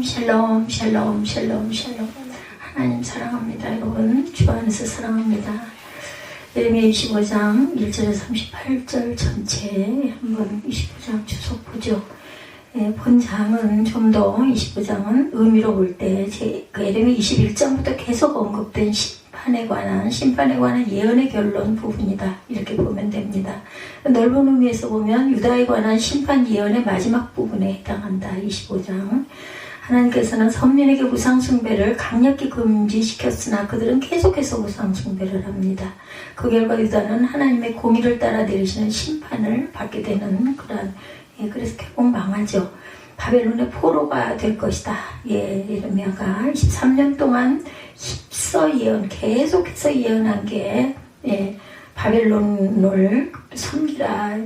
샬롬 샬롬 샬롬 샬롬. 하나님 사랑합니다. 여러분 주 안에서 사랑합니다. 예레미야 25장 1절에서 38절 전체 한번 25장 주석 보죠. 본장은 좀 더 25장은 의미로 볼 때 예레미야 21장부터 계속 언급된 심판에 관한 예언의 결론 부분이다. 이렇게 보면 됩니다. 넓은 의미에서 보면 유다에 관한 심판 예언의 마지막 부분에 해당한다. 25장. 하나님께서는 선민에게 우상숭배를 강력히 금지시켰으나 그들은 계속해서 우상숭배를 합니다. 그 결과 유다는 하나님의 공의를 따라 내리시는 심판을 받게 되는 그러한, 그래서 결국 망하죠. 바벨론의 포로가 될 것이다. 예레미야가 23년 동안 힘써 계속해서 예언한 게, 바벨론을 섬기라,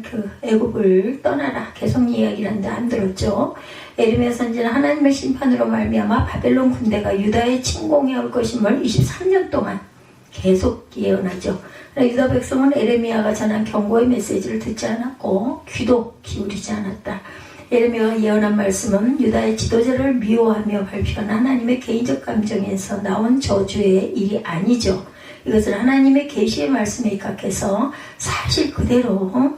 애굽을 떠나라, 계속 이야기를 하는데 안 들었죠. 예레미야 선지는 하나님의 심판으로 말미암아 바벨론 군대가 유다에 침공해 올 것임을 23년 동안 계속 예언하죠. 유다 백성은 예레미야가 전한 경고의 메시지를 듣지 않았고 귀도 기울이지 않았다. 예레미야가 예언한 말씀은 유다의 지도자를 미워하며 발표한 하나님의 개인적 감정에서 나온 저주의 일이 아니죠. 이것을 하나님의 계시의 말씀에 입각해서 사실 그대로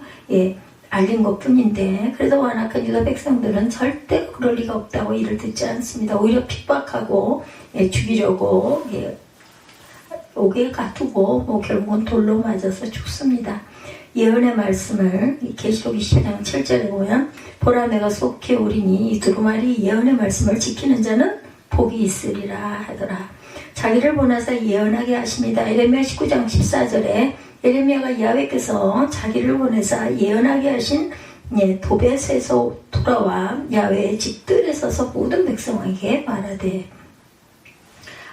알린 것 뿐인데, 그래도 완악한 유다 백성들은 절대 그럴 리가 없다고 이를 듣지 않습니다. 오히려 핍박하고 죽이려고 옥에 가두고 결국은 돌로 맞아서 죽습니다. 예언의 말씀을 계시록 20장 7절에 보면 보라 내가 속히 오리니 이 두루마리 예언의 말씀을 지키는 자는 복이 있으리라 하더라. 자기를 보내서 예언하게 하십니다. 예레미야 19장 14절에 예레미야가 야훼께서 자기를 보내서 예언하게 하신 도벳에서 돌아와 야훼의 집들에 서서 모든 백성에게 말하되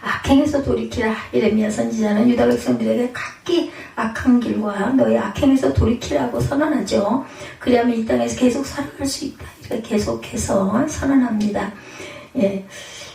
악행에서 돌이키라. 예레미야 선지자는 유다 백성들에게 각기 악한 길과 너의 악행에서 돌이키라고 선언하죠. 그리하면 이 땅에서 계속 살아갈 수 있다. 이렇게 계속해서 선언합니다.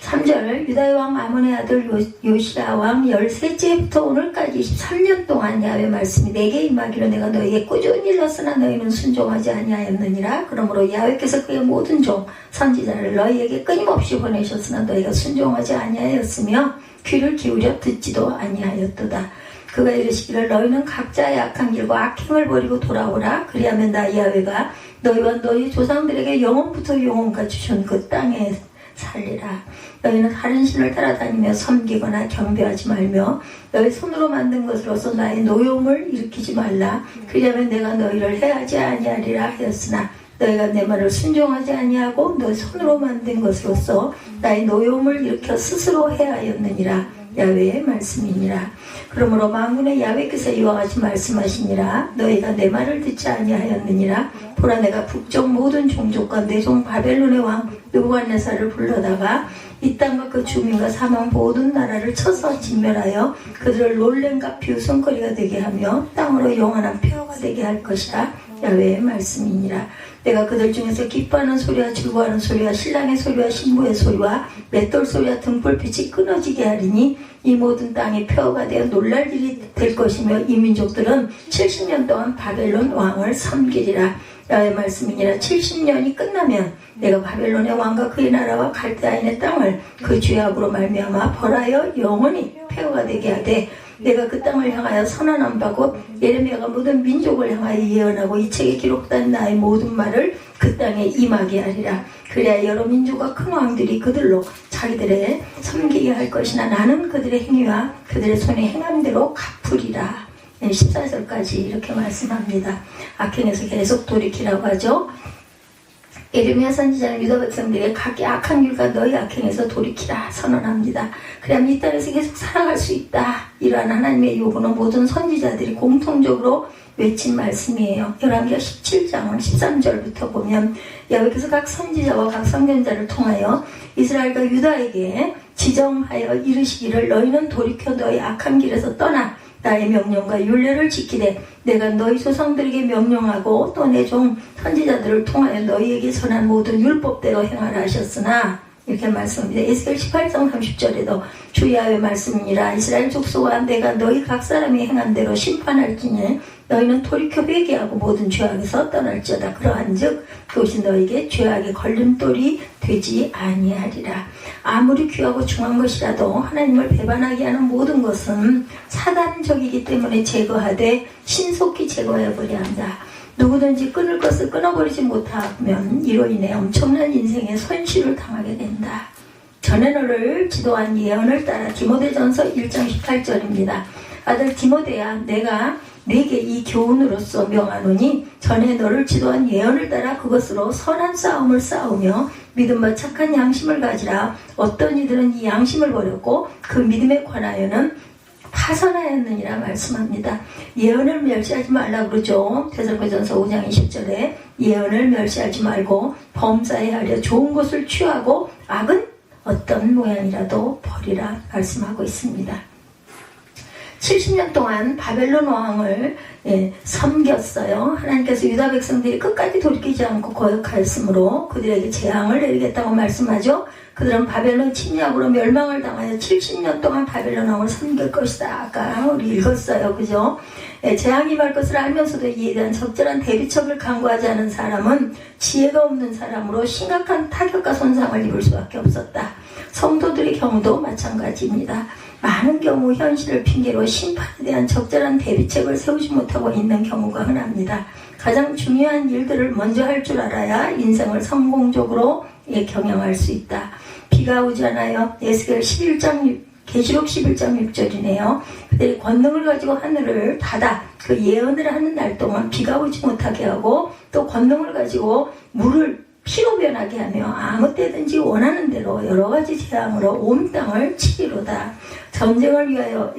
3절 유다의 왕 아몬의 아들 요시야 왕 13제부터 오늘까지 23년 동안 야훼 말씀이 내게 임하기로 내가 너에게 꾸준히 일렀으나 너희는 순종하지 아니하였느니라. 그러므로 야훼께서 그의 모든 종 선지자를 너희에게 끊임없이 보내셨으나 너희가 순종하지 아니하였으며 귀를 기울여 듣지도 아니하였도다. 그가 이르시기를 너희는 각자의 악한 길과 악행을 버리고 돌아오라. 그리하면 나 야훼가 너희와 너희 조상들에게 영원부터 영원까지 주신 그 땅에 살리라. 너희는 다른 신을 따라다니며 섬기거나 경배하지 말며 너희 손으로 만든 것으로서 나의 노여움을 일으키지 말라. 그리하면 내가 너희를 해하지 아니하리라 하였으나 너희가 내 말을 순종하지 아니하고 너희 손으로 만든 것으로서 나의 노여움을 일으켜 스스로 해하였느니라. 야훼의 말씀이니라. 그러므로 만군의 야훼께서 이와 같이 말씀하시니라. 너희가 내 말을 듣지 아니하였느니라. 보라 내가 북쪽 모든 종족과 내 종 바벨론의 왕 느부갓네살을 불러다가 이 땅과 그 주민과 사망 모든 나라를 쳐서 진멸하여 그들을 놀램과 비웃음거리가 되게 하며 땅으로 영원한 폐허가 되게 할 것이라. 야훼의 말씀이니라. 내가 그들 중에서 기뻐하는 소리와 즐거워하는 소리와 신랑의 소리와 신부의 소리와 맷돌 소리와 등불빛이 끊어지게 하리니 이 모든 땅이 폐허가 되어 놀랄 일이 될 것이며 이 민족들은 70년 동안 바벨론 왕을 섬기리라. 야훼의 말씀이니라. 70년이 끝나면 내가 바벨론의 왕과 그의 나라와 갈대아인의 땅을 그 죄악으로 말미암아 벌하여 영원히 폐허가 되게 하되 내가 그 땅을 향하여 선언한 바고 예레미야가 모든 민족을 향하여 예언하고 이 책에 기록된 나의 모든 말을 그 땅에 임하게 하리라. 그래야 여러 민족과 큰 왕들이 그들로 자기들의 섬기게 할 것이나 나는 그들의 행위와 그들의 손의 행한 대로 갚으리라. 14절까지 이렇게 말씀합니다. 악행에서 계속 돌이키라고 하죠. 예레미야 선지자는 유다 백성들에게 각기 악한 길과 너희 악행에서 돌이키라 선언합니다. 그래야면 이 땅에서 계속 살아갈 수 있다. 이러한 하나님의 요구는 모든 선지자들이 공통적으로 외친 말씀이에요. 열왕기하 17장 13절부터 보면 야훼께서 각 선지자와 각 선견자를 통하여 이스라엘과 유다에게 지정하여 이르시기를 너희는 돌이켜 너희 악한 길에서 떠나 나의 명령과 율례를 지키되 내가 너희 조상들에게 명령하고 또 내 종 선지자들을 통하여 너희에게 선한 모든 율법대로 행하라 하셨으나 이렇게 말씀합니다. 에스겔 18장 30절에도 주 야훼의 말씀이니라. 이스라엘 족속아 내가 너희 각 사람이 행한 대로 심판할지니 너희는 돌이켜 회개하고 모든 죄악에서 떠날지어다. 그러한즉 그것이 너희에게 죄악의 걸림돌이 되지 아니하리라. 아무리 귀하고 중한 것이라도 하나님을 배반하게 하는 모든 것은 사단적이기 때문에 제거하되 신속히 제거해버려야 한다. 누구든지 끊을 것을 끊어버리지 못하면 이로 인해 엄청난 인생의 손실을 당하게 된다. 전에 너를 지도한 예언을 따라 디모데전서 1장 18절입니다. 아들 디모데야, 내가 네게 이 교훈으로서 명하노니 전에 너를 지도한 예언을 따라 그것으로 선한 싸움을 싸우며 믿음과 착한 양심을 가지라. 어떤 이들은 이 양심을 버렸고 그 믿음에 관하여는 파선하였느니라 말씀합니다. 예언을 멸시하지 말라 그러죠. 데살로니가전서 5장 20절에 예언을 멸시하지 말고 범사에 하려 좋은 것을 취하고 악은 어떤 모양이라도 버리라 말씀하고 있습니다. 70년 동안 바벨론 왕을 섬겼어요. 하나님께서 유다 백성들이 끝까지 돌이키지 않고 거역하였으므로 그들에게 재앙을 내리겠다고 말씀하죠. 그들은 바벨론 침략으로 멸망을 당하여 70년 동안 바벨론 왕을 섬길 것이다. 아까 우리 읽었어요. 그죠? 재앙이 말 것을 알면서도 이에 대한 적절한 대비책을 강구하지 않은 사람은 지혜가 없는 사람으로 심각한 타격과 손상을 입을 수밖에 없었다. 성도들의 경우도 마찬가지입니다. 많은 경우 현실을 핑계로 심판에 대한 적절한 대비책을 세우지 못하고 있는 경우가 흔합니다. 가장 중요한 일들을 먼저 할 줄 알아야 인생을 성공적으로 경영할 수 있다. 비가 오지 않아요. 에스겔 11장 계시록 11장 6절이네요. 그들이 권능을 가지고 하늘을 닫아 그 예언을 하는 날 동안 비가 오지 못하게 하고 또 권능을 가지고 물을 피로 변하게 하며 아무 때든지 원하는 대로 여러 가지 재앙으로 온 땅을 치리로다. 전쟁을 위하여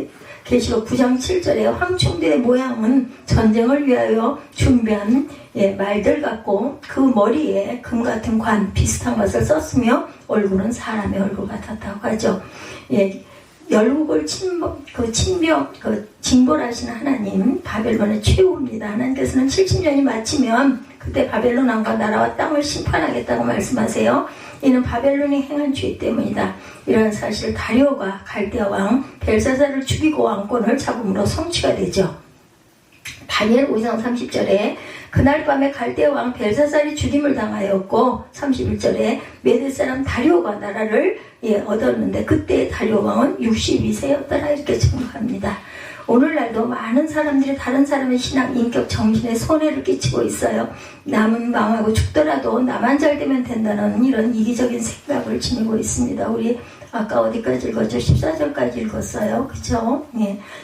계시록 9장 7절에 황충들의 모양은 전쟁을 위하여 준비한 말들 같고 그 머리에 금 같은 관 비슷한 것을 썼으며 얼굴은 사람의 얼굴 같았다고 하죠. 열국을 징벌하시는 하나님, 바벨론의 최후입니다. 하나님께서는 70년이 마치면 그때 바벨론 왕과 나라와 땅을 심판하겠다고 말씀하세요. 이는 바벨론이 행한 죄 때문이다. 이런 사실 다리오가 갈대아 왕 벨사살을 죽이고 왕권을 잡음으로 성취가 되죠. 다니엘 5장 30절에 그날 밤에 갈대아 왕 벨사살이 죽임을 당하였고 31절에 메대 사람 다리오가 나라를 얻었는데 그때 다리오 왕은 62세였더라 이렇게 증거합니다. 오늘날도 많은 사람들이 다른 사람의 신앙, 인격, 정신에 손해를 끼치고 있어요. 남은 망하고 죽더라도 나만 잘 되면 된다는 이런 이기적인 생각을 지니고 있습니다. 우리 아까 어디까지 읽었죠? 14절까지 읽었어요. 그쵸?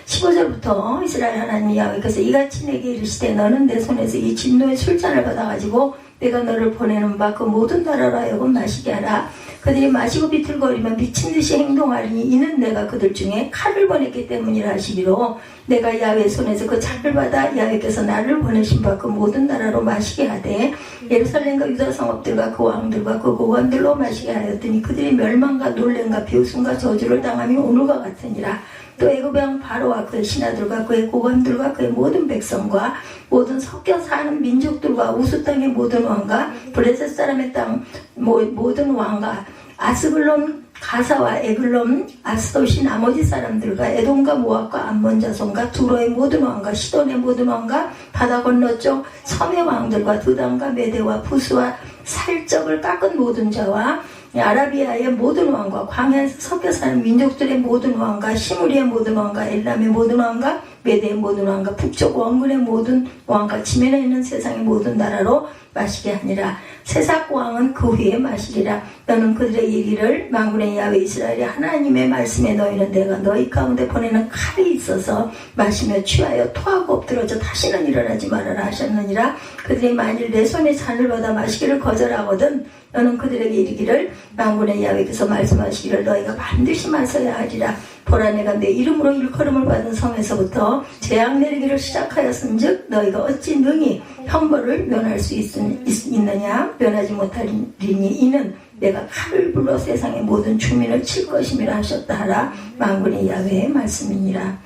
15절부터 이스라엘 하나님 야훼께서 이같이 내게 이르시되 너는 내 손에서 이 진노의 술잔을 받아가지고 내가 너를 보내는 바 그 모든 나라로 하여금 마시게 하라. 그들이 마시고 비틀거리면 미친듯이 행동하리니 이는 내가 그들 중에 칼을 보냈기 때문이라 하시기로 내가 야훼 손에서 그 잔을 받아 야훼께서 나를 보내신 바 그 모든 나라로 마시게 하되 예루살렘과 유다 성읍들과 그 왕들과 그 고관들로 마시게 하였더니 그들이 멸망과 놀램과 비웃음과 저주를 당함이 오늘과 같으니라. 또 애굽의 왕 바로와 그의 신하들과 그의 고관들과 그의 모든 백성과 모든 섞여 사는 민족들과 우수 땅의 모든 왕과 블레셋 사람의 땅 모든 왕과 아스글론 가사와 에글론 아스돗이 나머지 사람들과 에돔과 모압과 암몬 자손과 두로의 모든 왕과 시돈의 모든 왕과 바다 건너쪽 섬의 왕들과 드단과 메대와 부스와 살적을 깎은 모든 자와 아라비아의 모든 왕과 광야에서 섞여 사는 민족들의 모든 왕과 시무리의 모든 왕과 엘람의 모든 왕과 메대의 모든 왕과 북쪽 원군의 모든 왕과 지면에 있는 세상의 모든 나라로 마시게 하니라. 세삭 왕은 그 위에 마시리라. 너는 그들의 얘기를 만군의 야훼 이스라엘의 하나님의 말씀에 너희는 내가 너희 가운데 보내는 칼이 있어서 마시며 취하여 토하고 엎드러져 다시는 일어나지 말아라 하셨느니라. 그들이 만일 내 손에 잔을 받아 마시기를 거절하거든 너는 그들에게 이르기를 만군의 야훼께서 말씀하시기를 너희가 반드시 마셔야 하리라. 보라 내가 내 이름으로 일컬음을 받은 성에서부터 재앙 내리기를 시작하였은즉 너희가 어찌 능히 형벌을 면할 수 있느냐. 면하지 못하리니 이는 내가 칼을 불러 세상의 모든 주민을 칠 것임이라 하셨다 하라. 만군의 야훼의 말씀이니라.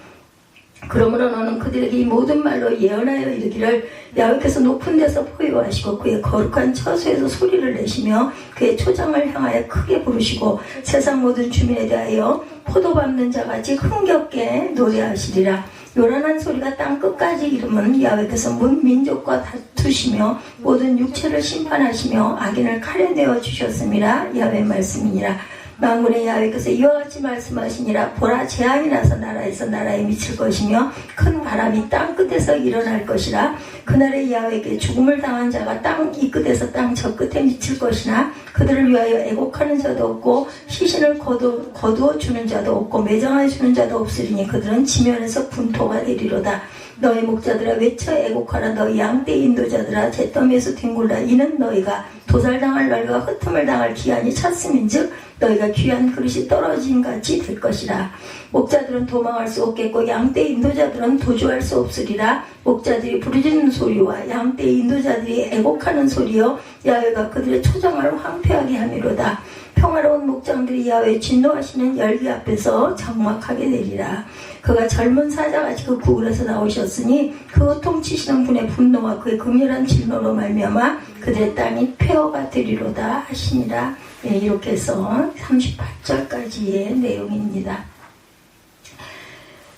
그러므로 너는 그들에게 이 모든 말로 예언하여 이르기를 야훼께서 높은 데서 포효하시고 그의 거룩한 처소에서 소리를 내시며 그의 초장을 향하여 크게 부르시고 세상 모든 주민에 대하여 포도 밟는 자같이 흥겹게 노래하시리라. 요란한 소리가 땅 끝까지 이르면 야훼께서 문 민족과 다투시며 모든 육체를 심판하시며 악인을 칼에 내어 주셨음이라. 야훼의 말씀이니라. 만군의 야훼께서 이와 같이 말씀하시니라. 보라, 재앙이 나서 나라에서 나라에 미칠 것이며 큰 바람이 땅 끝에서 일어날 것이라. 그날의 야훼에게 죽음을 당한 자가 땅 이 끝에서 땅 저 끝에 미칠 것이나 그들을 위하여 애곡하는 자도 없고 시신을 거두어 주는 자도 없고 매장하여 주는 자도 없으리니 그들은 지면에서 분토가 되리로다. 너희 목자들아 외쳐 애곡하라. 너희 양떼 인도자들아 잿더미에서 뒹굴라. 이는 너희가 도살당할 날과 흩음을 당할 기한이 찼음인즉 너희가 귀한 그릇이 떨어진 같이 될 것이라. 목자들은 도망할 수 없겠고 양떼 인도자들은 도주할 수 없으리라. 목자들이 부르짖는 소리와 양떼 인도자들이 애곡하는 소리여 야훼가 그들의 초장을 황폐하게 함이로다. 평화로운 목장들이 야훼 진노하시는 열기 앞에서 장막하게 되리라. 그가 젊은 사자같이 그 구글에서 나오셨으니 그 호통치시는 분의 분노와 그의 극렬한 진노로 말미암아 그들의 땅이 폐허가 되리로다 하시니라. 네, 이렇게 해서 38절까지의 내용입니다.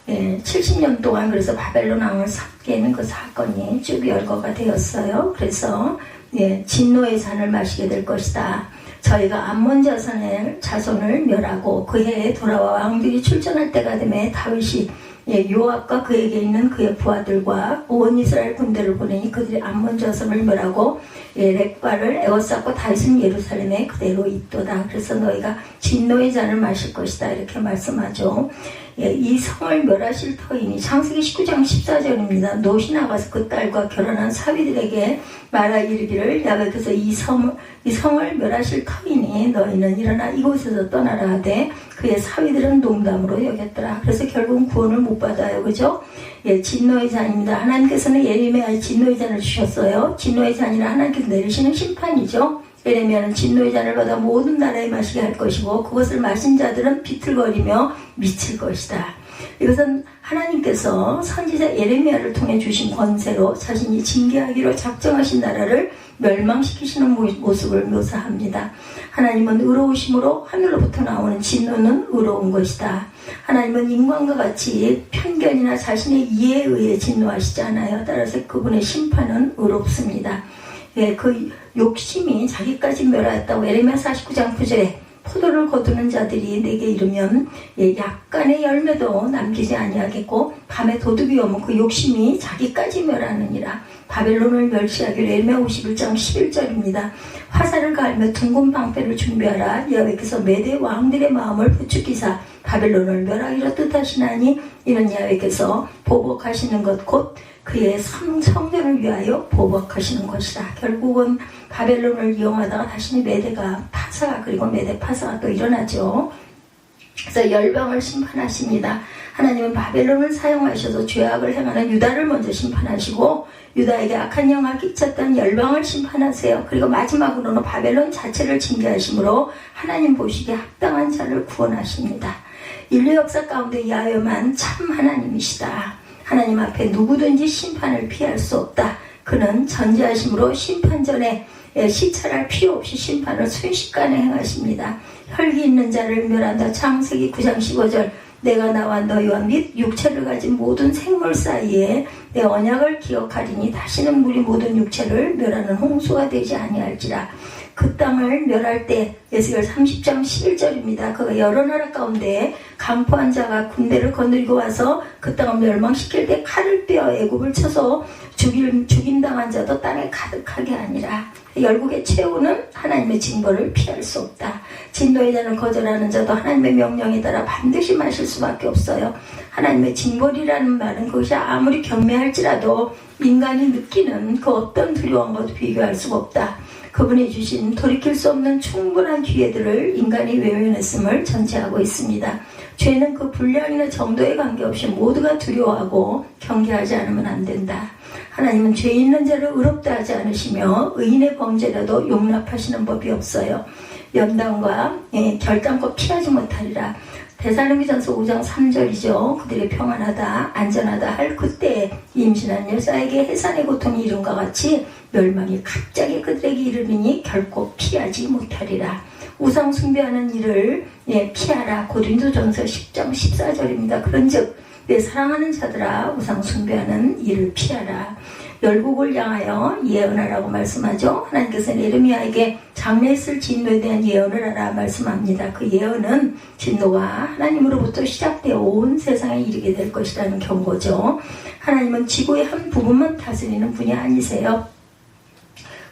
70년 동안 그래서 바벨론 왕을 삭개는 그 사건이 쭉 열거가 되었어요. 그래서 진노의 잔을 마시게 될 것이다. 저희가 암몬 자손을 멸하고 그 해에 돌아와 왕들이 출전할 때가 되매 다윗이 요압과 그에게 있는 그의 부하들과 온 이스라엘 군대를 보내니 그들이 암몬 자손을 멸하고 렉바를 에워쌌고 다윗은 예루살렘에 그대로 있도다. 그래서 너희가 진노의 잔을 마실 것이다 이렇게 말씀하죠. 이 성을 멸하실 터이니 창세기 19장 14절입니다. 노시 나가서 그 딸과 결혼한 사위들에게 말하 이르기를 야훼께서 이 성을 멸하실 터이니 너희는 일어나 이곳에서 떠나라 하되 그의 사위들은 농담으로 여겼더라. 그래서 결국은 구원을 못 받아요. 그죠? 진노의 잔입니다. 하나님께서는 예레미야에 진노의 잔을 주셨어요. 진노의 잔이라 하나님께서 내리시는 심판이죠. 예레미야는 진노의 잔을 받아 모든 나라에 마시게 할 것이고 그것을 마신 자들은 비틀거리며 미칠 것이다. 이것은 하나님께서 선지자 예레미야를 통해 주신 권세로 자신이 징계하기로 작정하신 나라를 멸망시키시는 모습을 묘사합니다. 하나님은 의로우심으로 하늘로부터 나오는 진노는 의로운 것이다. 하나님은 인간과 같이 편견이나 자신의 이해에 의해 진노하시지 않아요. 따라서 그분의 심판은 의롭습니다. 그 욕심이 자기까지 멸하였다고 예레미야 49장 9절에 포도를 거두는 자들이 내게 이르면 약간의 열매도 남기지 아니하겠고 밤에 도둑이 오면 그 욕심이 자기까지 멸하느니라. 바벨론을 멸시하기로 예레미야 51장 11절입니다. 화살을 갈며 둥근 방패를 준비하라. 여호와께서 메대 왕들의 마음을 부추기사 바벨론을 멸하기로 뜻하시나니 이는 여호와께서 보복하시는 것 곧 그의 성전을 위하여 보복하시는 것이다. 결국은 바벨론을 이용하다가 다시 메대가 파사가 그리고 메대 파사가 또 일어나죠. 그래서 열방을 심판하십니다. 하나님은 바벨론을 사용하셔서 죄악을 행하는 유다를 먼저 심판하시고 유다에게 악한 영향을 끼쳤던 열방을 심판하세요. 그리고 마지막으로는 바벨론 자체를 징계하심으로 하나님 보시기에 합당한 자를 구원하십니다. 인류 역사 가운데 야훼만 참 하나님이시다. 하나님 앞에 누구든지 심판을 피할 수 없다. 그는 전지하심으로 심판 전에 시찰할 필요 없이 심판을 순식간에 행하십니다. 혈기 있는 자를 멸한다. 창세기 9장 15절 내가 나와 너희와 및 육체를 가진 모든 생물 사이에 내 언약을 기억하리니 다시는 물이 모든 육체를 멸하는 홍수가 되지 아니할지라. 그 땅을 멸할 때 에스겔 30장 11절입니다. 그가 여러 나라 가운데 강포한 자가 군대를 거느리고 와서 그 땅을 멸망시킬 때 칼을 빼어 애굽을 쳐서 죽임당한 자도 땅에 가득하게 아니라. 열국의 최후는 하나님의 징벌을 피할 수 없다. 진노의 잔을 거절하는 자도 하나님의 명령에 따라 반드시 마실 수밖에 없어요. 하나님의 징벌이라는 말은 그것이 아무리 경매할지라도 인간이 느끼는 그 어떤 두려움과도 비교할 수가 없다. 그분이 주신 돌이킬 수 없는 충분한 기회들을 인간이 외면했음을 전제하고 있습니다. 죄는 그 분량이나 정도에 관계없이 모두가 두려워하고 경계하지 않으면 안 된다. 하나님은 죄 있는 자를 의롭다 하지 않으시며 의인의 범죄라도 용납하시는 법이 없어요. 연단과 결단과 피하지 못하리라. 데살로니가전서 5장 3절이죠. 그들이 평안하다 안전하다 할 그때에 임신한 여자에게 해산의 고통이 이름과 같이 멸망이 갑자기 그들에게 이르리니 결코 피하지 못하리라. 우상 숭배하는 일을 피하라. 고린도전서 10장 14절입니다. 그런즉 내 사랑하는 자들아 우상 숭배하는 일을 피하라. 열국을 향하여 예언하라고 말씀하죠. 하나님께서는 예레미야에게 장래에 있을 진노에 대한 예언을 하라 말씀합니다. 그 예언은 진노가 하나님으로부터 시작되어 온 세상에 이르게 될 것이라는 경고죠. 하나님은 지구의 한 부분만 다스리는 분이 아니세요.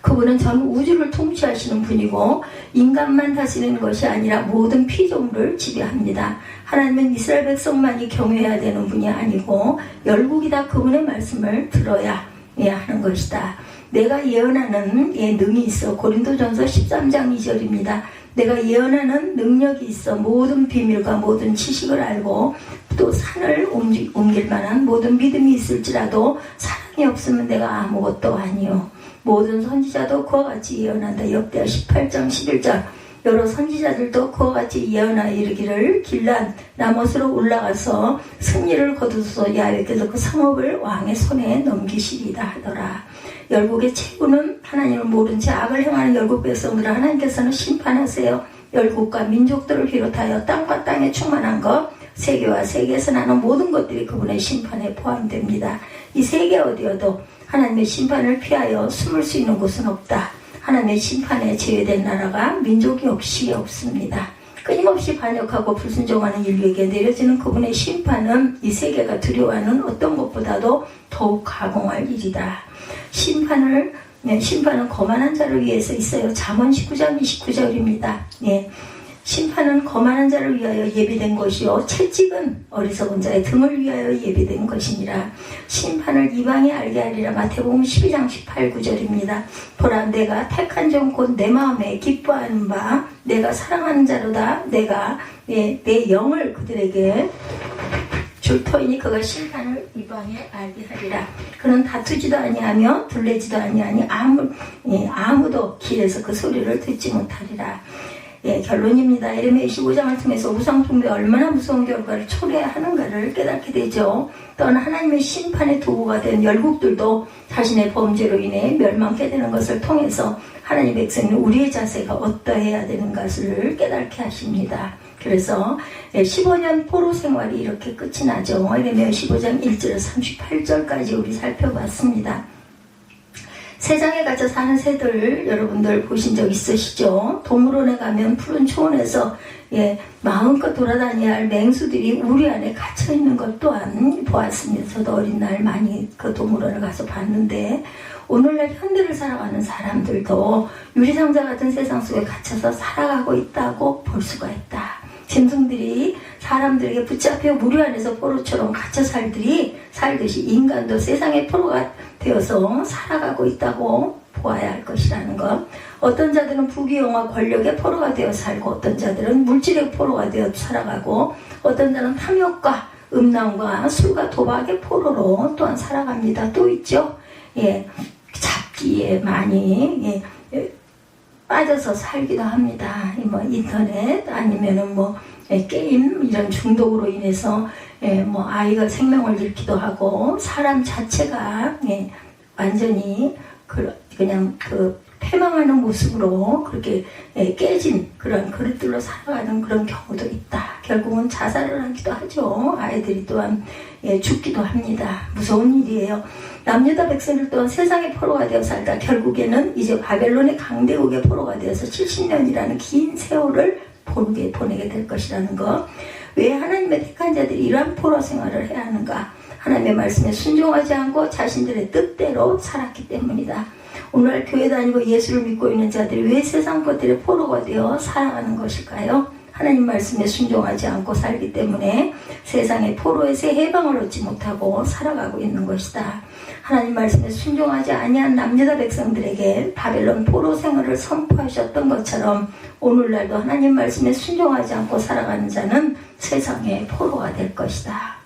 그분은 전 우주를 통치하시는 분이고 인간만 다스리는 것이 아니라 모든 피조물을 지배합니다. 하나님은 이스라엘 백성만이 경외해야 되는 분이 아니고 열국이 다 그분의 말씀을 들어야 하는 것이다. 내가 예언하는 능이 있어. 고린도전서 13장 2절입니다. 내가 예언하는 능력이 있어. 모든 비밀과 모든 지식을 알고 또 산을 옮길 만한 모든 믿음이 있을지라도 사랑이 없으면 내가 아무것도 아니요. 모든 선지자도 그와 같이 예언한다. 역대하 18장 11절. 여러 선지자들도 그와 같이 예언하여 이르기를 길란 라못으로 올라가서 승리를 거두소서 야훼께서 그 성읍을 왕의 손에 넘기시리다 하더라. 열국의 최고는 하나님을 모른 채 악을 행하는 열국 백성들을 하나님께서는 심판하세요. 열국과 민족들을 비롯하여 땅과 땅에 충만한 것, 세계와 세계에서 나는 모든 것들이 그분의 심판에 포함됩니다. 이 세계 어디여도 하나님의 심판을 피하여 숨을 수 있는 곳은 없다. 하나님의 심판에 제외된 나라가 민족 역시 없습니다. 끊임없이 반역하고 불순종하는 인류에게 내려지는 그분의 심판은 이 세계가 두려워하는 어떤 것보다도 더욱 가공할 일이다. 심판은 거만한 자를 위해서 있어요. 잠언 19장 29절입니다. 심판은 거만한 자를 위하여 예비된 것이요 채찍은 어리석은 자의 등을 위하여 예비된 것이니라. 심판을 이방에 알게 하리라. 마태복음 12장 18, 9절입니다. 보라 내가 택한 종 곧 내 마음에 기뻐하는 바 내가 사랑하는 자로다. 내가 내 영을 그들에게 줄 터이니 그가 심판을 이방에 알게 하리라. 그는 다투지도 아니하며 둘레지도 아니하니 아무도 길에서 그 소리를 듣지 못하리라. 결론입니다. 예레미야 25장을 통해서 우상숭배 얼마나 무서운 결과를 초래하는가를 깨닫게 되죠. 또한 하나님의 심판의 도구가 된 열국들도 자신의 범죄로 인해 멸망케 되는 것을 통해서 하나님 백성은 우리의 자세가 어떠해야 되는 것을 깨닫게 하십니다. 그래서 15년 포로 생활이 이렇게 끝이 나죠. 예레미야 15장 1절에서 38절까지 우리 살펴봤습니다. 세상에 갇혀 사는 새들 여러분들 보신 적 있으시죠? 동물원에 가면 푸른 초원에서 마음껏 돌아다녀야 할 맹수들이 우리 안에 갇혀있는 것 또한 보았습니다. 저도 어린 날 많이 그 동물원을 가서 봤는데 오늘날 현대를 살아가는 사람들도 유리상자 같은 세상 속에 갇혀서 살아가고 있다고 볼 수가 있다. 짐승들이 사람들에게 붙잡혀 무리 안에서 포로처럼 갇혀 살듯이 인간도 세상의 포로가 되어서 살아가고 있다고 보아야 할 것이라는 것. 어떤 자들은 부귀영화 권력의 포로가 되어 살고 어떤 자들은 물질의 포로가 되어 살아가고 어떤 자는 탐욕과 음란과 술과 도박의 포로로 또한 살아갑니다. 또 있죠. 잡기에 많이 빠져서 살기도 합니다. 인터넷 아니면은 게임 이런 중독으로 인해서 아이가 생명을 잃기도 하고 사람 자체가 완전히 그냥 패망하는 모습으로 그렇게 깨진 그런 그릇들로 살아가는 그런 경우도 있다. 결국은 자살을 하기도 하죠. 아이들이 또한 죽기도 합니다. 무서운 일이에요. 남유다 백성들 또한 세상의 포로가 되어 살다 결국에는 이제 바벨론의 강대국의 포로가 되어서 70년이라는 긴 세월을 보내게 될 것이라는 것. 왜 하나님의 택한 자들이 이러한 포로 생활을 해야 하는가? 하나님의 말씀에 순종하지 않고 자신들의 뜻대로 살았기 때문이다. 오늘 교회 다니고 예수를 믿고 있는 자들이 왜 세상 것들의 포로가 되어 살아가는 것일까요? 하나님 말씀에 순종하지 않고 살기 때문에 세상의 포로에서 해방을 얻지 못하고 살아가고 있는 것이다. 하나님 말씀에 순종하지 아니한 남유다 백성들에게 바벨론 포로 생활을 선포하셨던 것처럼 오늘날도 하나님 말씀에 순종하지 않고 살아가는 자는 세상의 포로가 될 것이다.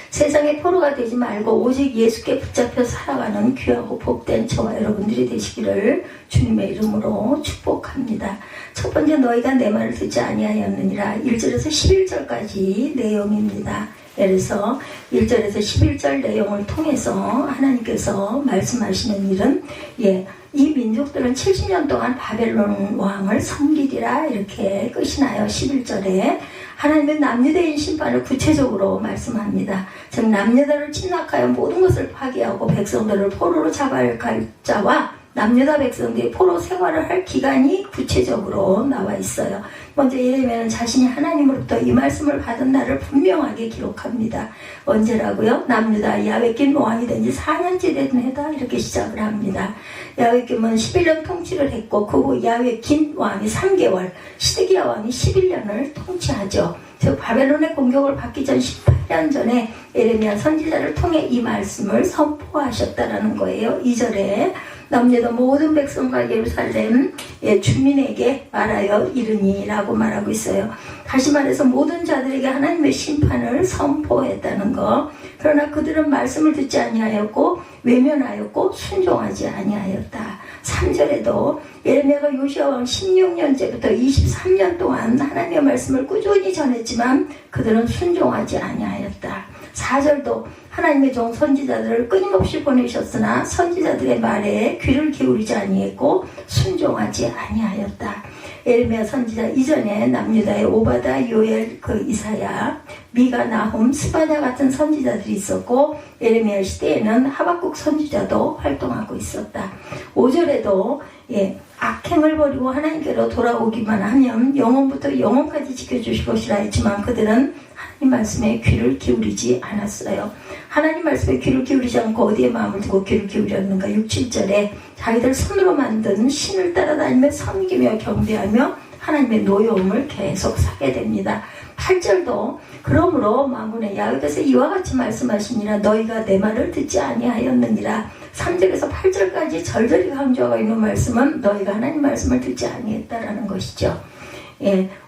세상의 포로가 되지 말고 오직 예수께 붙잡혀 살아가는 귀하고 복된 저와 여러분들이 되시기를 주님의 이름으로 축복합니다. 첫 번째, 너희가 내 말을 듣지 아니하였느니라. 1절에서 11절까지 내용입니다. 그래서 1절에서 11절 내용을 통해서 하나님께서 말씀하시는 일은 이 민족들은 70년 동안 바벨론 왕을 섬기리라 이렇게 끝이 나요. 11절에 하나님은 남유대인 심판을 구체적으로 말씀합니다. 즉 남유다를 침략하여 모든 것을 파괴하고 백성들을 포로로 잡아갈 자와 남유다 백성들이 포로 생활을 할 기간이 구체적으로 나와 있어요. 먼저 예레미야는 자신이 하나님으로부터 이 말씀을 받은 날을 분명하게 기록합니다. 언제라고요? 남유다 야외긴 왕이 된 지 4년째 된 해다 이렇게 시작을 합니다. 야외긴은 11년 통치를 했고 그 후 야외긴 왕이 3개월, 시드기야 왕이 11년을 통치하죠. 즉 바벨론의 공격을 받기 전 18년 전에 예레미야 선지자를 통해 이 말씀을 선포하셨다라는 거예요. 2절에 남유다 모든 백성과 예루살렘 주민에게 말하여 이르니라고 말하고 있어요. 다시 말해서 모든 자들에게 하나님의 심판을 선포했다는 거. 그러나 그들은 말씀을 듣지 아니하였고 외면하였고 순종하지 아니하였다. 3절에도 예레미야가 요시야 왕 16년째부터 23년 동안 하나님의 말씀을 꾸준히 전했지만 그들은 순종하지 아니하였다. 4절도 하나님의 종 선지자들을 끊임없이 보내셨으나 선지자들의 말에 귀를 기울이지 아니했고 순종하지 아니하였다. 예레미야 선지자 이전에 남유다의 오바다, 요엘, 이사야, 미가, 나훔, 스바냐 같은 선지자들이 있었고 예레미야 시대에는 하박국 선지자도 활동하고 있었다. 5절에도 악행을 버리고 하나님께로 돌아오기만 하면 영원부터 영원까지 지켜주실 것이라 했지만 그들은 하나님 말씀에 귀를 기울이지 않았어요. 하나님 말씀에 귀를 기울이지 않고 어디에 마음을 두고 귀를 기울였는가? 6, 7절에 자기들 손으로 만든 신을 따라다니며 섬기며 경배하며 하나님의 노여움을 계속 사게 됩니다. 8절도 그러므로 만군의 야훼께서 이와 같이 말씀하시니라 너희가 내 말을 듣지 아니하였느니라. 3절에서 8절까지 절절히 강조하고 있는 말씀은 너희가 하나님 말씀을 듣지 아니했다라는 것이죠.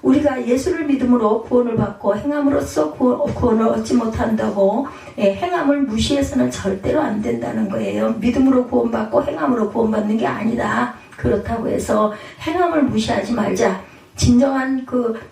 우리가 예수를 믿음으로 구원을 받고 행함으로써 구원을 얻지 못한다고 행함을 무시해서는 절대로 안 된다는 거예요. 믿음으로 구원받고 행함으로 구원받는 게 아니다. 그렇다고 해서 행함을 무시하지 말자. 진정한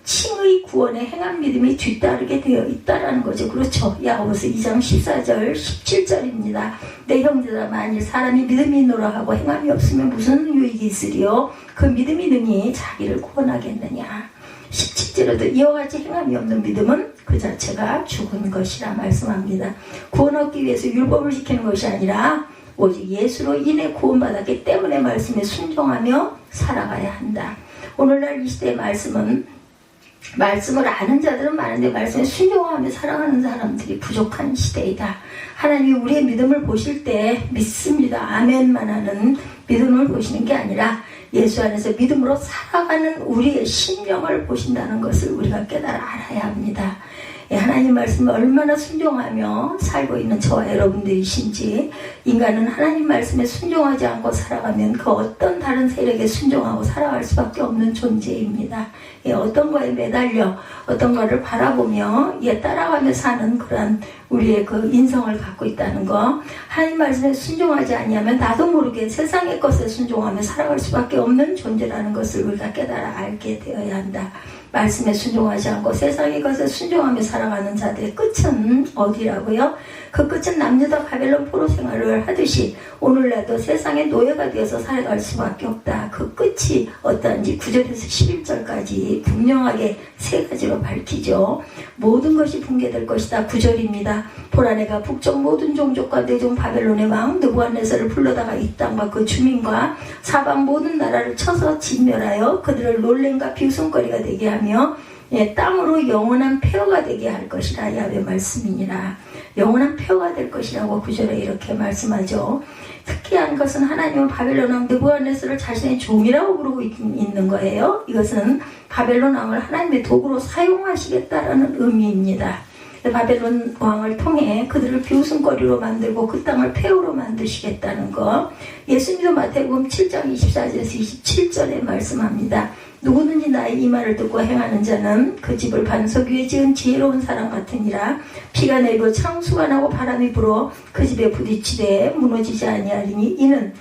칭의 구원의 행함 믿음이 뒤따르게 되어 있다라는 거죠. 그렇죠. 야고보서 2장 14절 17절입니다. 내 형제들아 만일 사람이 믿음이 있노라 하고 행함이 없으면 무슨 유익이 있으리요? 그 믿음이 능히 자기를 구원하겠느냐. 17절에도 이와 같이 행함이 없는 믿음은 그 자체가 죽은 것이라 말씀합니다. 구원 얻기 위해서 율법을 지키는 것이 아니라 오직 예수로 인해 구원받았기 때문에 말씀에 순종하며 살아가야 한다. 오늘날 이 시대의 말씀은 말씀을 아는 자들은 많은데 말씀에 순종하며 살아가는 사람들이 부족한 시대이다. 하나님이 우리의 믿음을 보실 때 믿습니다. 아멘만 하는 믿음을 보시는 게 아니라 예수 안에서 믿음으로 살아가는 우리의 심령을 보신다는 것을 우리가 깨달아 알아야 합니다. 하나님 말씀을 얼마나 순종하며 살고 있는 저와 여러분들이신지. 인간은 하나님 말씀에 순종하지 않고 살아가면 그 어떤 다른 세력에 순종하고 살아갈 수밖에 없는 존재입니다. 어떤 거에 매달려 어떤 거를 바라보며 따라가며 사는 그런 우리의 인성을 갖고 있다는 거. 하나님 말씀에 순종하지 아니하면 나도 모르게 세상의 것에 순종하며 살아갈 수밖에 없는 존재라는 것을 우리가 깨달아 알게 되어야 한다. 말씀에 순종하지 않고 세상의 것에 순종하며 살아가는 자들의 끝은 어디라고요? 그 끝은 남유다 바벨론 포로 생활을 하듯이 오늘날도 세상의 노예가 되어서 살아갈 수밖에 없다. 그 끝이 어떠한지 9절에서 11절까지 분명하게 세 가지로 밝히죠. 모든 것이 붕괴될 것이다. 9절입니다. 보라 내가 북쪽 모든 종족과 내종 바벨론의 왕 느부갓네살을 불러다가 이 땅과 그 주민과 사방 모든 나라를 쳐서 진멸하여 그들을 놀램과 비웃음거리가 되게 하며 땅으로 영원한 폐허가 되게 할 것이라. 야훼 말씀이니라. 영원한 폐허가 될 것이라고 9절에 이렇게 말씀하죠. 특이한 것은 하나님은 바벨론 왕 느부갓네살을 자신의 종이라고 부르고 있는 거예요. 이것은 바벨론 왕을 하나님의 도구로 사용하시겠다라는 의미입니다. 바벨론 왕을 통해 그들을 비웃음거리로 만들고 그 땅을 폐허로 만드시겠다는 거. 예수님도 마태복음 7장 24절에서 27절에 말씀합니다. 누구든지 나의 이 말을 듣고 행하는 자는 그 집을 반석 위에 지은 지혜로운 사람 같으니라. 비가 내리고 창수가 나고 바람이 불어 그 집에 부딪히되 무너지지 아니하리니 이는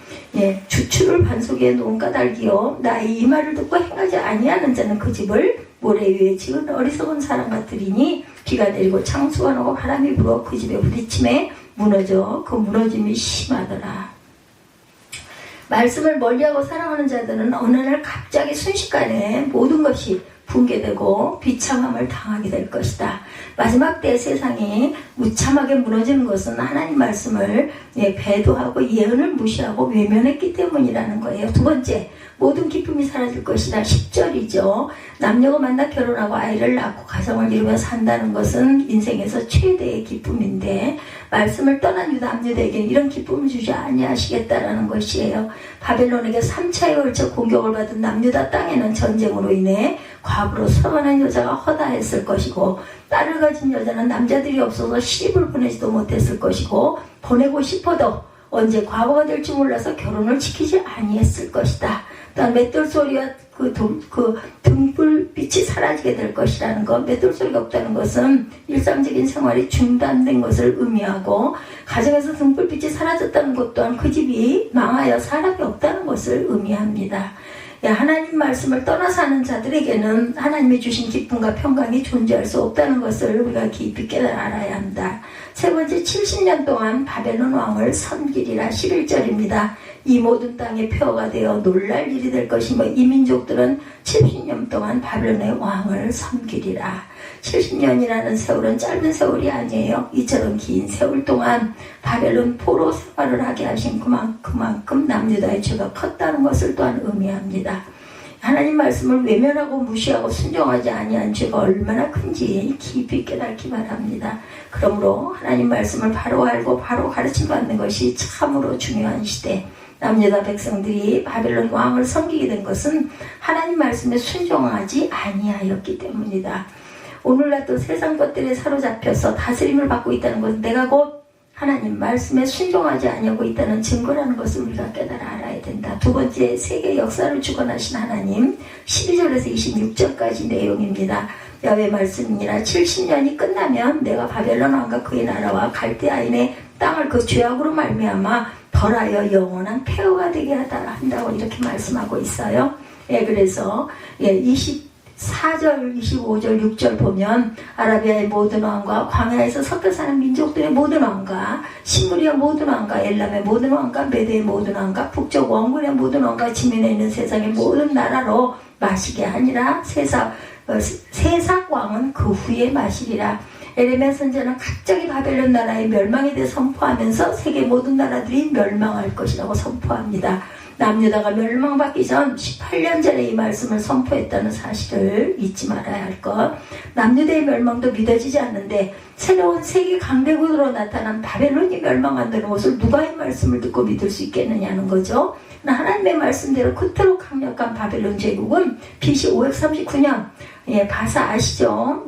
주추를 반석 위에 놓은 까닭이요 나의 이 말을 듣고 행하지 아니하는 자는 그 집을 모래 위에 지은 어리석은 사람 같으리니 비가 내리고 창수가 나고 바람이 불어 그 집에 부딪힘에 무너져 그 무너짐이 심하더라. 말씀을 멀리하고 사랑하는 자들은 어느 날 갑자기 순식간에 모든 것이 붕괴되고 비참함을 당하게 될 것이다. 마지막 때 세상이 무참하게 무너지는 것은 하나님 말씀을 배도하고 예언을 무시하고 외면했기 때문이라는 거예요. 두 번째, 모든 기쁨이 사라질 것이다. 10절이죠. 남녀가 만나 결혼하고 아이를 낳고 가정을 이루며 산다는 것은 인생에서 최대의 기쁨인데 말씀을 떠난 유다 남녀들에게는 이런 기쁨을 주지 아니하시겠다라는 것이에요. 바벨론에게 3차에 걸쳐 공격을 받은 남유다 땅에는 전쟁으로 인해 과부로 서가는 여자가 허다했을 것이고 딸을 가진 여자는 남자들이 없어서 시집을 보내지도 못했을 것이고 보내고 싶어도 언제 과부가 될지 몰라서 결혼을 지키지 아니했을 것이다. 또한 맷돌 소리와 그 등불빛이 사라지게 될 것이라는 것. 맷돌 소리가 없다는 것은 일상적인 생활이 중단된 것을 의미하고 가정에서 등불빛이 사라졌다는 것 또한 그 집이 망하여 사람이 없다는 것을 의미합니다. 하나님 말씀을 떠나 사는 자들에게는 하나님이 주신 기쁨과 평강이 존재할 수 없다는 것을 우리가 깊이 깨달아 알아야 한다. 세 번째, 70년 동안 바벨론 왕을 섬기리라. 11절입니다. 이 모든 땅에 표어가 되어 놀랄 일이 될 것이며 이 민족들은 70년 동안 바벨론의 왕을 섬기리라. 70년이라는 세월은 짧은 세월이 아니에요. 이처럼 긴 세월 동안 바벨론 포로 생활을 하게 하신 그만큼 남유다의 죄가 컸다는 것을 또한 의미합니다. 하나님 말씀을 외면하고 무시하고 순종하지 아니한 죄가 얼마나 큰지 깊이 깨닫기 바랍니다. 그러므로 하나님 말씀을 바로 알고 바로 가르침받는 것이 참으로 중요한 시대. 남유다 백성들이 바벨론 왕을 섬기게 된 것은 하나님 말씀에 순종하지 아니하였기 때문이다. 오늘날도 세상 것들에 사로잡혀서 다스림을 받고 있다는 것은 내가 곧 하나님 말씀에 순종하지 아니하고 있다는 증거라는 것을 우리가 깨달아 알아야 된다. 두 번째, 세계 역사를 주관하신 하나님, 12절에서 26절까지 내용입니다. 야훼 말씀이니라. 70년이 끝나면 내가 바벨론 왕과 그의 나라와 갈대아인의 땅을 그 죄악으로 말미암아 벌하여 영원한 폐허가 되게 한다고 이렇게 말씀하고 있어요. 그래서 24절, 25절, 6절 보면 아라비아의 모든 왕과 광야에서 섞여 사는 민족들의 모든 왕과 시므리아 모든 왕과 엘람의 모든 왕과 메대의 모든 왕과 북쪽 원군의 모든 왕과 지면에 있는 세상의 모든 나라로 마시게 하니라. 세삭 왕은 그 후에 마시리라. 에레미야 선지자는 갑자기 바벨론 나라의 멸망에 대해 선포하면서 세계 모든 나라들이 멸망할 것이라고 선포합니다. 남유다가 멸망받기 전 18년 전에 이 말씀을 선포했다는 사실을 잊지 말아야 할 것. 남유다의 멸망도 믿어지지 않는데 새로운 세계 강대국으로 나타난 바벨론이 멸망한다는 것을 누가 이 말씀을 듣고 믿을 수 있겠느냐는 거죠. 하나님의 말씀대로 그토록 강력한 바벨론 제국은 BC 539년 바사 아시죠?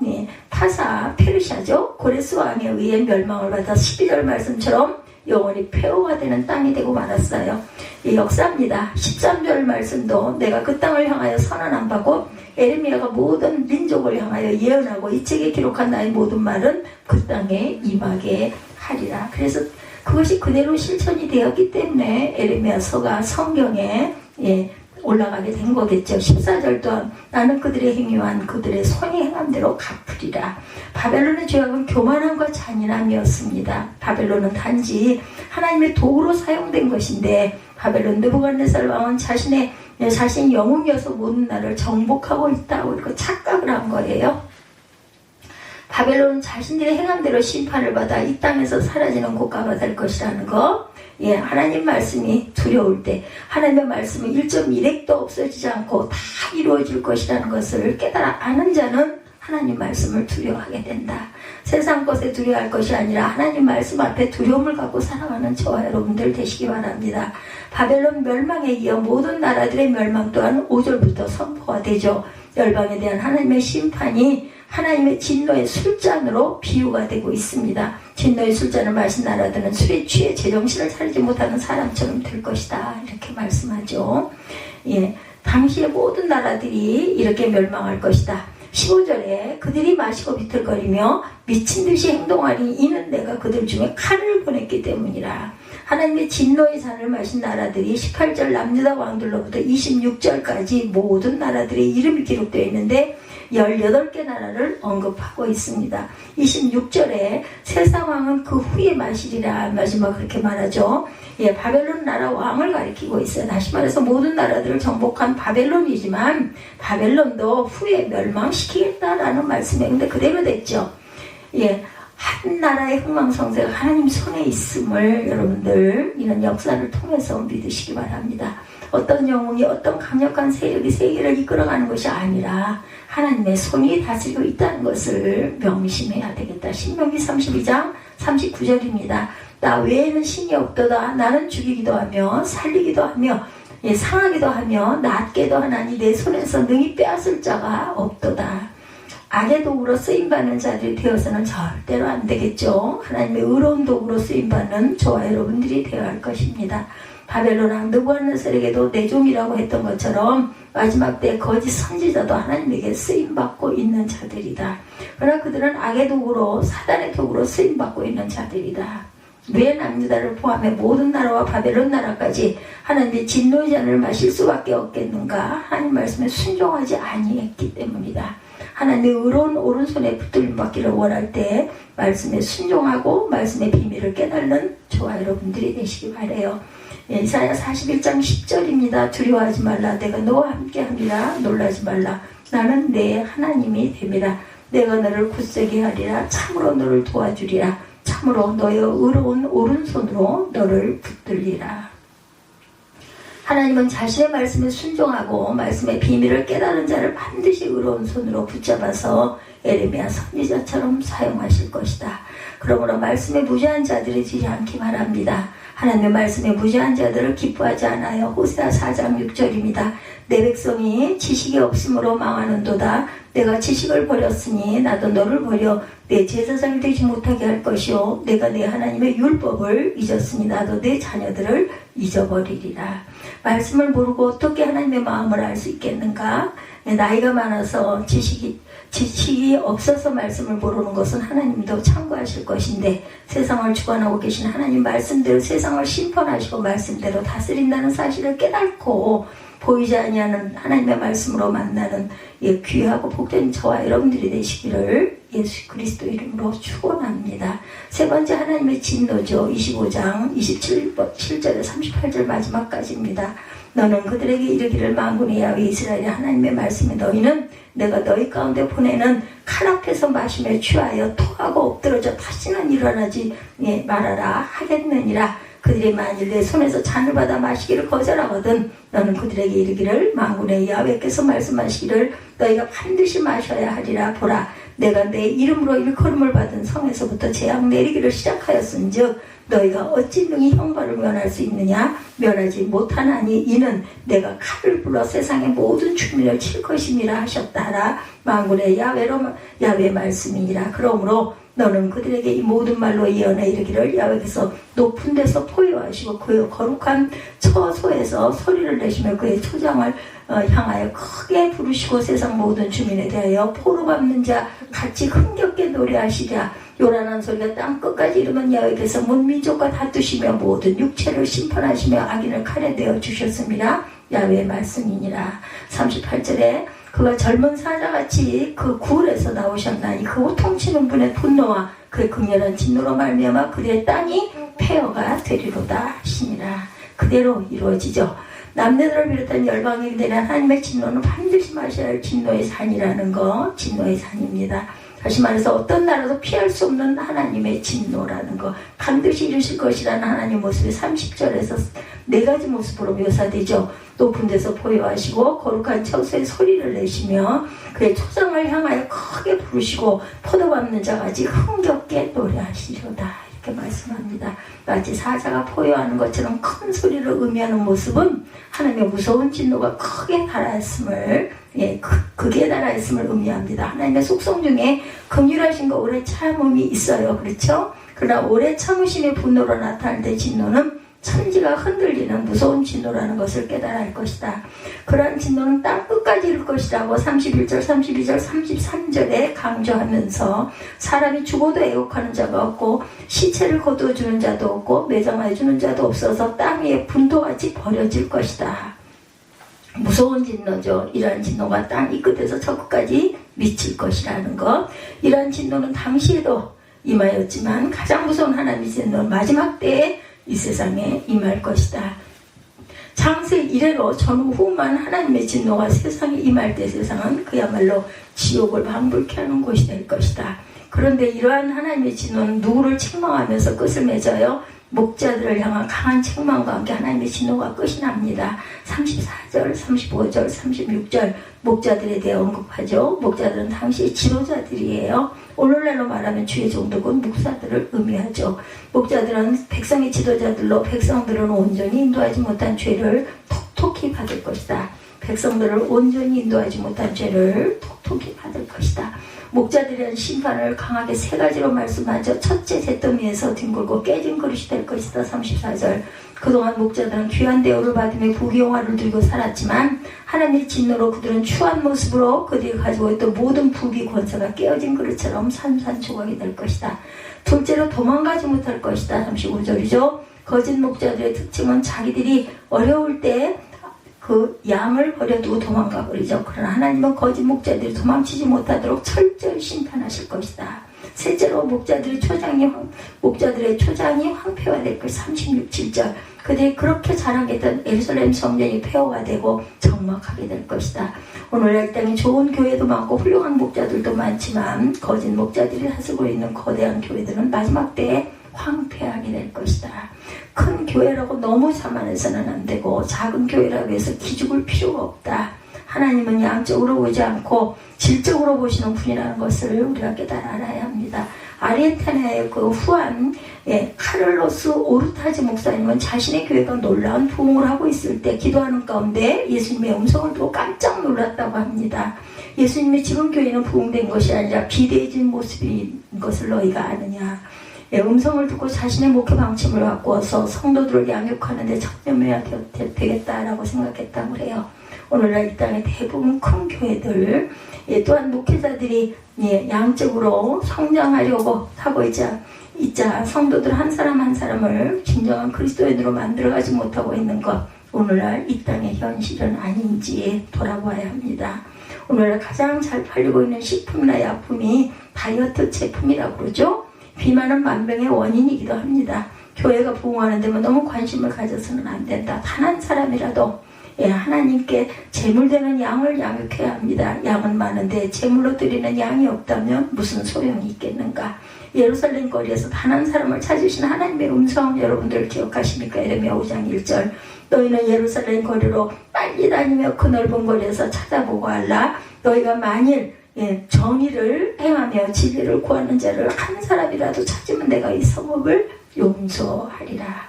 파사 페르시아죠. 고레스 왕에 의해 멸망을 받아 12절 말씀처럼 영원히 폐허가 되는 땅이 되고 말았어요. 이 역사입니다. 13절 말씀도 내가 그 땅을 향하여 선언한 바고 에레미야가 모든 민족을 향하여 예언하고 이 책에 기록한 나의 모든 말은 그 땅에 임하게 하리라. 그래서 그것이 그대로 실천이 되었기 때문에 에레미야서가 성경에 올라가게 된 거겠죠. 14절 또한 나는 그들의 행위한 그들의 손이 행한 대로 갚으리라. 바벨론의 죄악은 교만함과 잔인함이었습니다. 바벨론은 단지 하나님의 도구로 사용된 것인데 바벨론 느부갓네살 왕은 자신 영웅이어서 모든 나라를 정복하고 있다고 이렇게 착각을 한 거예요. 바벨론은 자신들의 행한 대로 심판을 받아 이 땅에서 사라지는 국가가 될 것이라는 거. 하나님 말씀이 두려울 때 하나님의 말씀은 1.1핵도 없어지지 않고 다 이루어질 것이라는 것을 깨달아 아는 자는 하나님 말씀을 두려워하게 된다. 세상 것에 두려워할 것이 아니라 하나님 말씀 앞에 두려움을 갖고 살아가는 저와 여러분들 되시기 바랍니다. 바벨론 멸망에 이어 모든 나라들의 멸망 또한 5절부터 선포가 되죠. 열방에 대한 하나님의 심판이 하나님의 진노의 술잔으로 비유가 되고 있습니다. 진노의 술잔을 마신 나라들은 술에 취해 제정신을 차리지 못하는 사람처럼 될 것이다. 이렇게 말씀하죠. 당시의 모든 나라들이 이렇게 멸망할 것이다. 15절에 그들이 마시고 비틀거리며 미친 듯이 행동하니 이는 내가 그들 중에 칼을 보냈기 때문이라. 하나님의 진노의 잔을 마신 나라들이 18절 남유다 왕들로부터 26절까지 모든 나라들의 이름이 기록되어 있는데 18개 나라를 언급하고 있습니다. 26절에 세상 왕은 그 후에 마시리라 마지막 그렇게 말하죠. 예, 바벨론 나라 왕을 가리키고 있어요. 다시 말해서 모든 나라들을 정복한 바벨론이지만 바벨론도 후에 멸망시키겠다라는 말씀에 근데 그대로 됐죠. 예, 한 나라의 흥망성쇠가 하나님 손에 있음을 여러분들 이런 역사를 통해서 믿으시기 바랍니다. 어떤 영웅이 어떤 강력한 세력이 세계를 이끌어가는 것이 아니라 하나님의 손이 다스리고 있다는 것을 명심해야 되겠다. 신명기 32장 39절입니다. 나 외에는 신이 없도다. 나는 죽이기도 하며 살리기도 하며 상하기도 하며 낫게도 하나니 내 손에서 능히 빼앗을 자가 없도다. 악의 도구로 쓰임받는 자들이 되어서는 절대로 안 되겠죠. 하나님의 의로운 도구로 쓰임받는 저와 여러분들이 되어야 할 것입니다. 바벨론 왕 느부갓네살에게도 내 종이라고 했던 것처럼 마지막 때 거짓 선지자도 하나님에게 쓰임받고 있는 자들이다. 그러나 그들은 악의 도구로 사단의 도구로 쓰임받고 있는 자들이다. 왜 남유다를 포함해 모든 나라와 바벨론 나라까지 하나님의 진노의 잔을 마실 수밖에 없겠는가? 하나님 말씀에 순종하지 아니했기 때문이다. 하나님의 의로운 오른손에 붙들림 받기를 원할 때 말씀에 순종하고 말씀의 비밀을 깨닫는 저와 여러분들이 되시기 바라요. 이사야 41장 10절입니다. 두려워하지 말라. 내가 너와 함께함이라. 놀라지 말라. 나는 내 하나님이 됨이라. 내가 너를 굳세게 하리라. 참으로 너를 도와주리라. 참으로 너의 의로운 오른손으로 너를 붙들리라. 하나님은 자신의 말씀에 순종하고 말씀의 비밀을 깨달은 자를 반드시 의로운 손으로 붙잡아서 에레미야 선지자처럼 사용하실 것이다. 그러므로 말씀에 무지한 자들이 지지 않기 바랍니다. 하나님의 말씀에 무지한 자들을 기뻐하지 않아요. 호세아 4장 6절입니다. 내 백성이 지식이 없으므로 망하는도다. 내가 지식을 버렸으니 나도 너를 버려 내 제사장이 되지 못하게 할 것이요 내가 내 하나님의 율법을 잊었으니 나도 내 자녀들을 잊어버리리라. 말씀을 모르고 어떻게 하나님의 마음을 알 수 있겠는가? 나이가 많아서 지식이 없어서 말씀을 모르는 것은 하나님도 참고하실 것인데 세상을 주관하고 계신 하나님 말씀대로 세상을 심판하시고 말씀대로 다스린다는 사실을 깨닫고 보이지 아니하는 하나님의 말씀으로 만나는 귀하고 복된 저와 여러분들이 되시기를 예수 그리스도 이름으로 축원합니다. 세 번째 하나님의 진노죠. 25장 27절에 38절 마지막까지입니다. 너는 그들에게 이르기를 만군의 야훼 이스라엘의 하나님의 말씀에 너희는 내가 너희 가운데 보내는 칼 앞에서 마시며 취하여 토하고 엎드러져 다시는 일어나지 말아라 하겠느니라. 그들이 만일 내 손에서 잔을 받아 마시기를 거절하거든 너는 그들에게 이르기를 만군의 야훼께서 말씀하시기를 너희가 반드시 마셔야 하리라. 보라 내가 내 이름으로 일컬음을 받은 성에서부터 재앙 내리기를 시작하였은즉 너희가 어찌 능히 형벌을 면할 수 있느냐? 면하지 못하나니 이는 내가 칼을 불러 세상의 모든 주민을 칠 것임이라 하셨다라. 만군의 야훼 말씀이니라. 그러므로 너는 그들에게 이 모든 말로 예언해 이르기를 야훼께서 높은 데서 포효하시고 그의 거룩한 처소에서 소리를 내시며 그의 초장을 향하여 크게 부르시고 세상 모든 주민에 대하여 포로 밟는 자 같이 흥겹게 노래하시랴. 요란한 소리가 땅 끝까지 이르면 야훼께서 문 민족과 다투시며 모든 육체를 심판하시며 악인을 칼에 내어 주셨습니다. 야훼의 말씀이니라. 38절에 그가 젊은 사자같이 그 굴에서 나오셨나니 그 호통치는 분의 분노와 그의 극렬한 진노로 말미암아 그들의 땅이 폐허가 되리로다 하시니라. 그대로 이루어지죠. 남녀들을 비롯한 열방에 대한 하나님의 진노는 반드시 마셔야 할 진노의 산이라는 거, 진노의 산입니다. 다시 말해서 어떤 나라도 피할 수 없는 하나님의 진노라는 거, 반드시 이루실 것이라는 하나님의 모습이 30절에서 네 가지 모습으로 묘사되죠. 높은 데서 포효하시고 거룩한 처소에 소리를 내시며 그의 초장을 향하여 크게 부르시고 포도 밟는 자같이 흥겹게 노래하시리로다 이렇게 말씀합니다. 마치 사자가 포효하는 것처럼 큰 소리를 의미하는 모습은 하나님의 무서운 진노가 크게 달하였음을 극에 달하였음을 의미합니다. 하나님의 속성 중에 긍휼하신 거 오래 참음이 있어요. 그렇죠? 그러나 오래 참으심의 분노로 나타날 때 진노는 천지가 흔들리는 무서운 진노라는 것을 깨달아야 할 것이다. 그러한 진노는 땅 끝까지 이를 것이라고 31절, 32절, 33절에 강조하면서 사람이 죽어도 애곡하는 자가 없고 시체를 거두어주는 자도 없고 매장해주는 자도 없어서 땅 위에 분토같이 버려질 것이다. 무서운 진노죠. 이러한 진노가 땅 이 끝에서 저 끝까지 미칠 것이라는 것. 이러한 진노는 당시에도 임하였지만 가장 무서운 하나님의 진노는 마지막 때에 이 세상에 임할 것이다. 창세 이래로 전후 후만 하나님의 진노가 세상에 임할 때 세상은 그야말로 지옥을 방불케 하는 곳이 될 것이다. 그런데 이러한 하나님의 진노는 누구를 책망하면서 끝을 맺어요? 목자들을 향한 강한 책망과 함께 하나님의 진노가 끝이 납니다. 34절, 35절, 36절 목자들에 대해 언급하죠. 목자들은 당시 지도자들이에요. 오늘날로 말하면 주의 종족은 목사들을 의미하죠. 목자들은 백성의 지도자들로 백성들은 온전히 인도하지 못한 죄를 톡톡히 받을 것이다. 백성들을 온전히 인도하지 못한 죄를 톡톡히 받을 것이다. 목자들이란 심판을 강하게 세 가지로 말씀하죠. 첫째, 잿더미에서 뒹굴고 깨진 그릇이 될 것이다. 34절. 그동안 목자들은 귀한 대우를 받으며 부귀영화를 누리고 살았지만 하나님의 진노로 그들은 추한 모습으로 그들이 가지고 있던 모든 부귀 권세가 깨어진 그릇처럼 산산조각이 될 것이다. 둘째로 도망가지 못할 것이다. 35절이죠. 거짓 목자들의 특징은 자기들이 어려울 때 그 양을 버려두고 도망가 버리죠. 그러나 하나님은 거짓 목자들이 도망치지 못하도록 철저히 심판하실 것이다. 셋째로 목자들의 초장이 황폐화될 것. 36, 7절. 그들이 그렇게 자랑했던 예루살렘 성전이 폐허가 되고 적막하게 될 것이다. 오늘날 이 땅에 좋은 교회도 많고 훌륭한 목자들도 많지만 거짓 목자들이 다스리고 있는 거대한 교회들은 마지막 때에 황폐하게 될 것이다. 큰 교회라고 너무 자만해서는 안 되고 작은 교회라고 해서 기죽을 필요가 없다. 하나님은 양적으로 보지 않고 질적으로 보시는 분이라는 것을 우리가 깨달아 알아야 합니다. 아르헨티나의 그 후안 카를로스 오르타지 목사님은 자신의 교회가 놀라운 부흥을 하고 있을 때 기도하는 가운데 예수님의 음성을 듣고 깜짝 놀랐다고 합니다. 예수님의 지금 교회는 부흥된 것이 아니라 비대해진 모습인 것을 너희가 아느냐. 음성을 듣고 자신의 목회 방침을 바꾸어서 성도들을 양육하는 데 청렴해야 되겠다라고 생각했다고 해요. 오늘날 이 땅의 대부분 큰 교회들 또한 목회자들이 양적으로 성장하려고 하고 있자 성도들 한 사람 한 사람을 진정한 그리스도인으로 만들어가지 못하고 있는 것, 오늘날 이 땅의 현실은 아닌지 돌아봐야 합니다. 오늘날 가장 잘 팔리고 있는 식품이나 약품이 다이어트 제품이라고 그러죠. 비만은 만병의 원인이기도 합니다. 교회가 부흥하는 데만 너무 관심을 가져서는 안 된다. 단 한 사람이라도 하나님께 제물되는 양을 양육해야 합니다. 양은 많은데 제물로 드리는 양이 없다면 무슨 소용이 있겠는가. 예루살렘 거리에서 단 한 사람을 찾으신 하나님의 음성 여러분들 기억하십니까? 에레미야 5장 1절. 너희는 예루살렘 거리로 빨리 다니며 그 넓은 거리에서 찾아보고 알라. 너희가 만일 정의를 행하며 진리를 구하는 자를 한 사람이라도 찾으면 내가 이 성읍을 용서하리라.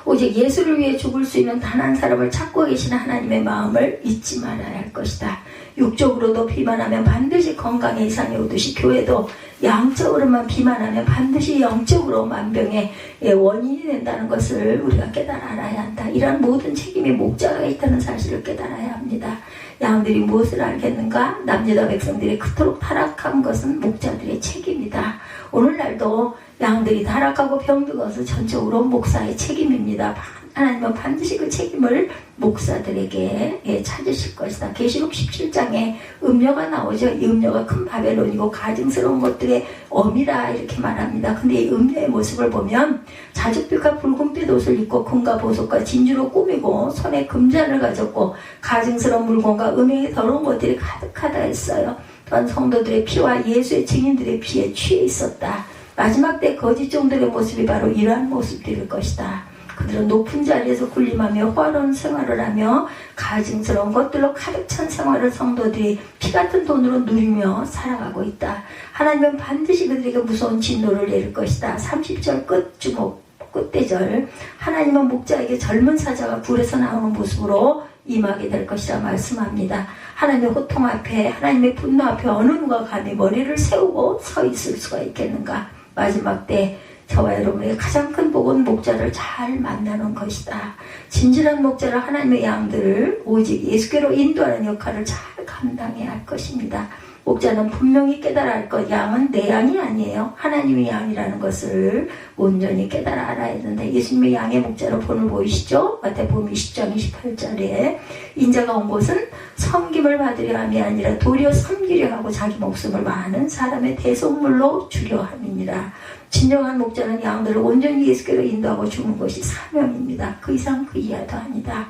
오직 예수를 위해 죽을 수 있는 단 한 사람을 찾고 계신 하나님의 마음을 잊지 말아야 할 것이다. 육적으로도 비만하면 반드시 건강에 이상이 오듯이 교회도 양적으로만 비만하면 반드시 영적으로 만병의 원인이 된다는 것을 우리가 깨달아 알아야 한다. 이런 모든 책임이 목자가 있다는 사실을 깨달아야 합니다. 양들이 무엇을 알겠는가? 남유다 백성들이 그토록 타락한 것은 목자들의 책임이다. 오늘날도 양들이 타락하고 병든 것은 전적으로 목사의 책임입니다. 하나님은 반드시 그 책임을 목사들에게 찾으실 것이다. 계시록 17장에 음녀가 나오죠. 이 음녀가 큰 바벨론이고 가증스러운 것들의 어미라 이렇게 말합니다. 근데 이 음녀의 모습을 보면 자줏빛과 붉은빛 옷을 입고 금과 보석과 진주로 꾸미고 손에 금잔을 가졌고 가증스러운 물건과 음행의 더러운 것들이 가득하다 했어요. 또한 성도들의 피와 예수의 증인들의 피에 취해 있었다. 마지막 때 거짓 종들의 모습이 바로 이러한 모습들일 것이다. 그들은 높은 자리에서 군림하며 화려한 생활을 하며 가증스러운 것들로 가득 찬 생활을 성도들이 피같은 돈으로 누리며 살아가고 있다. 하나님은 반드시 그들에게 무서운 진노를 내릴 것이다. 30절 끝주목 끝대절. 하나님은 목자에게 젊은 사자가 굴에서 나오는 모습으로 임하게 될 것이라 말씀합니다. 하나님의 호통 앞에 하나님의 분노 앞에 어느 누가 감히 머리를 세우고 서 있을 수가 있겠는가. 마지막 때 저와 여러분의 가장 큰 복은 목자를 잘 만나는 것이다. 진실한 목자를 하나님의 양들을 오직 예수께로 인도하는 역할을 잘 감당해야 할 것입니다. 목자는 분명히 깨달아야 할 것, 양은 내 양이 아니에요. 하나님의 양이라는 것을 온전히 깨달아 알아야 되는데, 예수님의 양의 목자로 본을 보이시죠? 마태복음 20장 28절에 인자가 온 곳은 섬김을 받으려 함이 아니라 도리어 섬기려 하고 자기 목숨을 많은 사람의 대속물로 주려 함이니라. 진정한 목자는 양들을 온전히 예수께로 인도하고 주는 것이 사명입니다. 그 이상 그 이하도 아니다.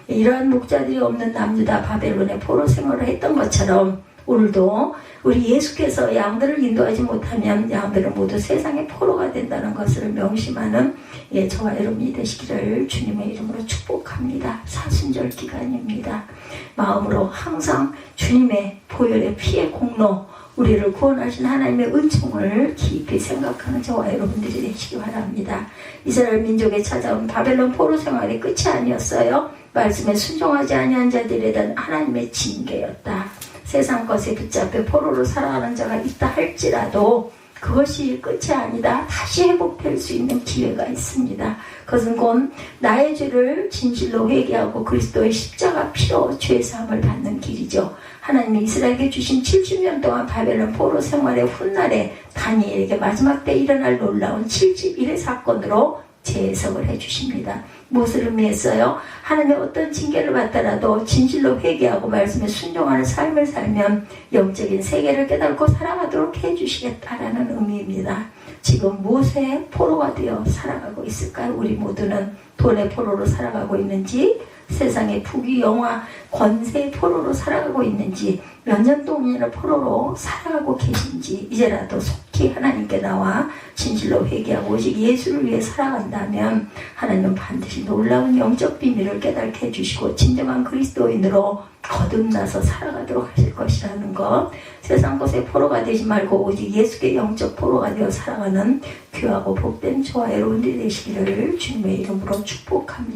이러한 목자들이 없는 남유다 바벨론의 포로 생활을 했던 것처럼 오늘도 우리 예수께서 양들을 인도하지 못하면 양들은 모두 세상의 포로가 된다는 것을 명심하는 저와 여러분이 되시기를 주님의 이름으로 축복합니다. 사순절 기간입니다. 마음으로 항상 주님의 보혈의 피의 공로, 우리를 구원하신 하나님의 은총을 깊이 생각하는 저와 여러분들이 되시기 바랍니다. 이스라엘 민족에 찾아온 바벨론 포로 생활이 끝이 아니었어요. 말씀에 순종하지 아니한 자들에 대한 하나님의 징계였다. 세상 것에 붙잡혀 포로로 살아가는 자가 있다 할지라도 그것이 끝이 아니다. 다시 회복될 수 있는 기회가 있습니다. 그것은 곧 나의 죄를 진실로 회개하고 그리스도의 십자가 피로 죄사함을 받는 길이죠. 하나님이 이스라엘에게 주신 70년 동안 바벨론 포로 생활의 훗날에 다니엘에게 마지막 때 일어날 놀라운 71의 사건으로 재해석을 해주십니다. 무엇을 의미했어요? 하나님의 어떤 징계를 받더라도 진실로 회개하고 말씀에 순종하는 삶을 살면 영적인 세계를 깨닫고 살아가도록 해주시겠다라는 의미입니다. 지금 무엇의 포로가 되어 살아가고 있을까요? 우리 모두는 돈의 포로로 살아가고 있는지, 세상의 부귀, 영화, 권세의 포로로 살아가고 있는지, 몇 년 동안이나 포로로 살아가고 계신지, 이제라도 속히 하나님께 나와 진실로 회개하고 오직 예수를 위해 살아간다면 하나님은 반드시 놀라운 영적 비밀을 깨닫게 해주시고 진정한 그리스도인으로 거듭나서 살아가도록 하실 것이라는 것, 세상 것의 포로가 되지 말고 오직 예수께 영적 포로가 되어 살아가는 귀하고 복된 저와 여러분들이 되시기를 주님의 이름으로 축복합니다.